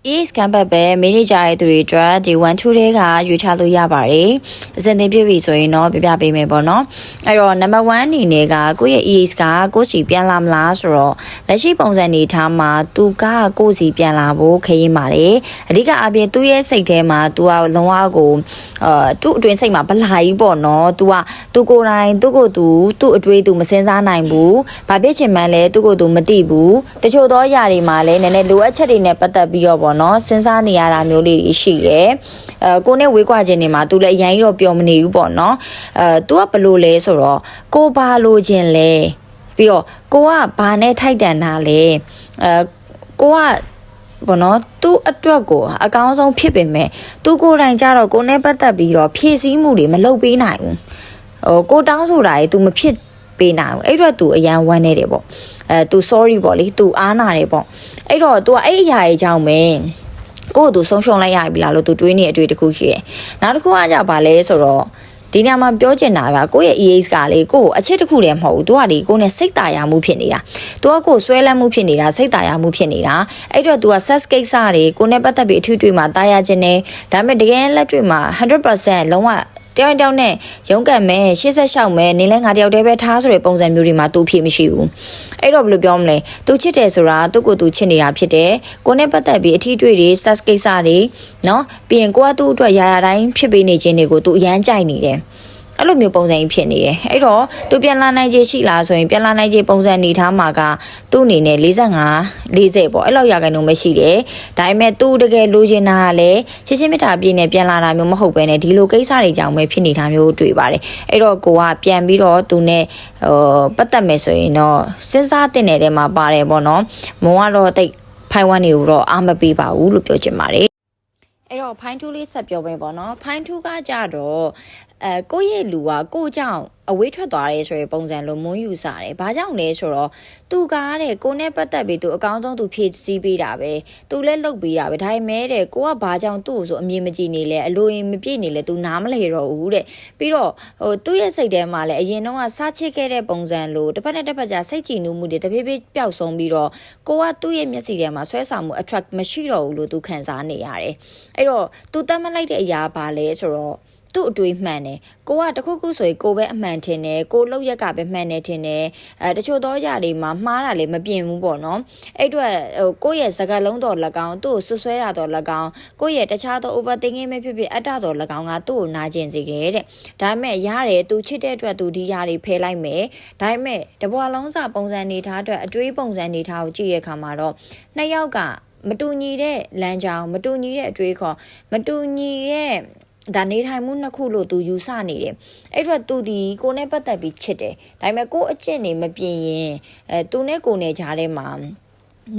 ES ကံပတ်ပဲမိနစ်ကြာရဲ့သူတွေအတွက်ဒီ1 2တွေကရွေးချလို့ရပါတယ်အစဉ်သင်ပြပြီဆိုရင်တော့ပြပြပေးမယ်ပေါ့နော်အဲ့တော့ number 1အနေနဲ့ကကိုယ့်ရဲ့ ES ကကိုယ့်စီပြန်လာမလားဆိုတော့လက်ရှိပုံစံနေထားမှာသူကကိုယ့်စီပြန်လာဖို့ခရင်ပါတယ်အဓိကအပြင်သူ့ရဲ့စိတ်ထဲမှာသူကလုံးဝကိုသူ့အတွင်းစိတ်မှာဗလာကြီးပေါ့နော်သူကိုယ်တိုင်သူ့ကိုယ်သူ့အတွေးသူမစင်စားနိုင်ဘူးဘာဖြစ်ချင်မှန်းလဲသူ့ကိုယ်သူမသိဘူးတချို့သောအရာတွေမှာလည်းနည်းနည်းလိုအပ်ချက်တွေနဲ့ပတ်သက်ပြီးတော့ပေါ့နော်စဉ်းစားနေရတာမျိုးလေးတွေရှိတယ်ကိုနဲ့ဝေးကွာခြင်းတွေမှာသူလည်းအရင်တော့ပျော်မနေဘူးပေါ့နော်သူကဘလို့လဲဆိုတော့ကိုဘာလို့ခြင်းလဲပြီးတော့ကိုကဘာနဲ့ထိုက်တန်တာလဲကိုကဘောနော်သူ့အတွက်ကိုအကောင်းဆုံးဖြစ်ပေမဲ့သူကိုယ်တိုင်ကြတော့ကိုနဲ့ပတ်သက်ပြီးတော့ဖြည့်ဆည်းမှုတွေမလုပ်ပေးနိုင်ဘူးကိုတောင်းဆိုတာကြီး तू မဖြစ်ပေးနိုင်ဘူးအဲ့တော့ तू အရန်ဝမ်းနေတယ်ပေါ့तू sorry ပေါ့လေ तू အားနာတယ်ပေါ့အဲ့တော့ तू အဲ့အရာကြီးကြောင့်ပဲကိုယ့်ကို तू ဆုံးရှုံးလိုက်ရပြီလားလို့ तू တွေးနေအတွေ့တစ်ခုရှိတယ်နောက်တစ်ခုကကြပါလဲဆိုတော့ဒီညမှာပြောချင်တာကကိုယ့်ရဲ့ EAS ကလေကိုယ့်အချစ်တစ်ခုတည်းမဟုတ်ဘူး तू ကဒီကိုယ်နဲ့စိတ်တာယာမှုဖြစ်နေတာ तू ကကိုယ်ဆွဲလန်းမှုဖြစ်နေတာစိတ်တာယာမှုဖြစ်နေတာအဲ့တော့ तू က sex ကိစ္စတွေကိုယ်နဲ့ပတ်သက်ပြီးအထူးတွေ့မှာတာယာခြင်းနဲ့ဒါပေမဲ့တကယ်လက်တွေ့မှာ 100% လုံးဝတယောက်တောက်နဲ့ရုံးကန်မဲ့ရှေ့ဆက်လျှောက်မဲ့နင်းလဲငါတယောက်တည်းပဲထားဆိုတဲ့ပုံစံမျိုးတွေမှာသူဖြစ်မရှိဘူးအဲ့တော့ဘယ်လိုပြောမလဲသူချစ်တယ်ဆိုတာသူ့ကိုယ်သူချစ်နေတာဖြစ်တယ်ကိုနဲ့ပတ်သက်ပြီးအထီးတွေ့တွေ sex ကိစ္စတွေနော်ပြီးရင်ကိုကသူ့အတွက်ရာရာတိုင်းဖြစ်ပေးနေခြင်းတွေကိုသူအရန်ကြိုက်နေတယ်အဲ့လိုမျိုးပုံစံကြီးဖြစ်နေတယ်အဲ့တော့သူပြန်လာနိုင်ခြေရှိလားဆိုရင်ပြန်လာနိုင်ခြေပုံစံနေထားမှာကသူ့အနေနဲ့45-40ပေါ့အဲ့လောက်ရာခိုင်နှုန်းပဲရှိတယ်ဒါပေမဲ့သူတကယ်လိုချင်တာကလည်းချစ်ချင်းမြတ်တာပြည့်နေပြန်လာတာမျိုးမဟုတ်ပဲねဒီလိုကိစ္စတွေကြောင့်ပဲဖြစ်နေတာမျိုးတွေ့ပါတယ်အဲ့တော့ကိုကပြန်ပြီးတော့သူနဲ့ပတ်သက်မယ်ဆိုရင်တော့စဉ်းစားတင်တဲ့ထဲမှာပါတယ်ပေါ့နော်မုံကတော့တိတ်ဖိုင်ဝမ်နေကိုတော့အားမပေးပါဘူးလို့ပြောချင်ပါတယ်အဲ့တော့ဖိုင်2လေးဆက်ပြောပေးပေါ့နော်ဖိုင်2ကကြတော့ကိုယ့်ရဲ့လူကကိုယ့်ကြောင့်အဝေးထွက်သွားတယ်ဆိုရယ်ပုံစံလိုမွန်းယူစားတယ်။ဘာကြောင့်လဲဆိုတော့သူကားတဲ့ကိုနဲ့ပတ်သက်ပြီးသူအကောင်းဆုံးသူဖြည့်ဆည်းပေးတာပဲ။သူလည်းလုပ်ပေးတာပဲ။ဒါပေမဲ့တဲ့ကိုကဘာကြောင့်သူ့ကိုဆိုအမြင်မကြည့်နေလဲအလိုရင်မပြည့်နေလဲသူနားမလဲတော့ဘူးတဲ့။ပြီးတော့သူ့ရဲ့စိတ်ထဲမှာလည်းအရင်တော့ကစားချစ်ခဲ့တဲ့ပုံစံလိုတစ်ဖက်နဲ့တစ်ဖက်ကြာစိတ်ကြည်နူးမှုတွေတဖြည်းဖြည်းပျောက်ဆုံးပြီးတော့ကိုကသူ့ရဲ့မျက်စိထဲမှာဆွဲဆောင်မှု attract မရှိတော့ဘူးလို့သူခံစားနေရတယ်။အဲ့တော့သူတတ်မလိုက်တဲ့အရာဘာလဲဆိုတော့သူ့အတွေးမှန်တယ်ကိုကတခုခုဆိုရင်ကိုပဲအမှန်ထင်တယ်ကိုလောက်ရက်ကပဲမှန်တယ်ထင်တယ်တချို့သောຢာတွေမှာမှားတာလည်းမပြင်ဘူးပေါ့နော်အဲ့အတွက်ကိုရဲ့စကားလုံးတော်၎င်းသူ့ကိုဆွဆွဲတာတော်၎င်းကိုရဲ့တခြားသော overthinking ပဲဖြစ်ဖြစ်အတ္တတော်၎င်းကသူ့ကိုနာကျင်စေတယ်တဲ့ဒါပေမဲ့ရတယ်သူချစ်တဲ့အတွက်သူဒီຢာတွေဖယ်လိုက်မယ်ဒါပေမဲ့တဘွားလုံးစာပုံစံနေထားအတွက်အတွေးပုံစံနေထားကိုကြည့်ရခါမှာတော့နှစ်ယောက်ကမတူညီတဲ့လမ်းကြောင်းမတူညီတဲ့အတွေးခေါ်မတူညီတဲ့ဒါနေထိုင်မှုနှစ်ခုလို့သူယူဆနေတယ်အဲ့တော့သူဒီကိုနဲ့ပတ်သက်ပြီးချစ်တယ်ဒါပေမဲ့ကိုအကျင့်နေမပြင်းရင်သူနဲ့ကိုနဲ့ကြားထဲမှာ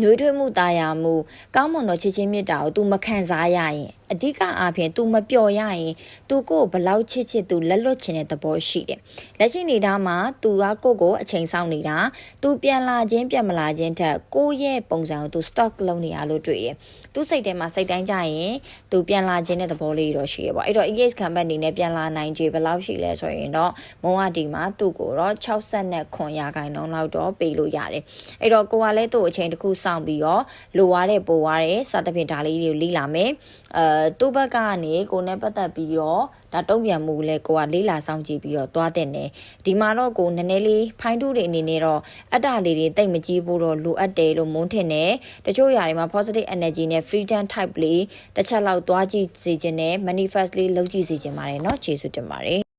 ညှိုးထွေးမှုတာယာမှုကောင်းမွန်သောချစ်ချင်းမြတ်တာကို तू မခံစားရရင်အဓိကအားဖြင့် तू မပျော်ရရင် तू ကိုဘလောက်ချစ် तू လက်လွတ်ချင်တဲ့သဘောရှိတယ်လက်ရှိနေတာမှာ तू ကကိုအချိန်ဆောင်နေတာ तू ပြန်လာခြင်းပြန်မလာခြင်းထက်ကိုရဲ့ပုံစံကို तू stock လုပ်နေရလို့တွေ့တယ်သူစိတ်ထဲမှာစိတ်တိုင်းကြရင် तू ပြန်လာခြင်းတဲ့သဘောလေးတော့ရှိရပေါ့အဲ့တော့ ES company နဲ့ပြန်လာနိုင်ခြေဘယ်လောက်ရှိလဲဆိုရင်တော့မုံဝတီမှာသူ့ကိုတော့69%လောက်တော့ပေးလို့ရတယ်အဲ့တော့ကိုကလည်းသူ့အချိန်တစ်ခုစောင့်ပြီးတော့လိုရတဲ့ပိုရတဲ့စသဖြင့်ဒါလေးတွေကိုလေ့လာမယ်သူ့ဘက်ကနေကိုနဲ့ပတ်သက်ပြီးတော့ဒါတုံ့ပြန်မှုလဲကိုကလေးလာဆောင်ကြည့်ပြီးတော့သွားတဲ့နေဒီမှာတော့ကိုနည်းနည်းလေးဖိုင်းတူးတွေအနေနဲ့တော့အတ္တလေးတွေတိတ်မကြည့်ဖို့တော့လိုအပ်တယ်လို့မုန်းထင်တယ်တချို့ຢာတွေမှာ positive energy နဲ့ freedom type လေးတစ်ချက်လောက်သွားကြည့်စေခြင်းနဲ့ manifest လေးလုပ်ကြည့်စေခြင်းပါတယ်เนาะကျေးဇူးတင်ပါတယ်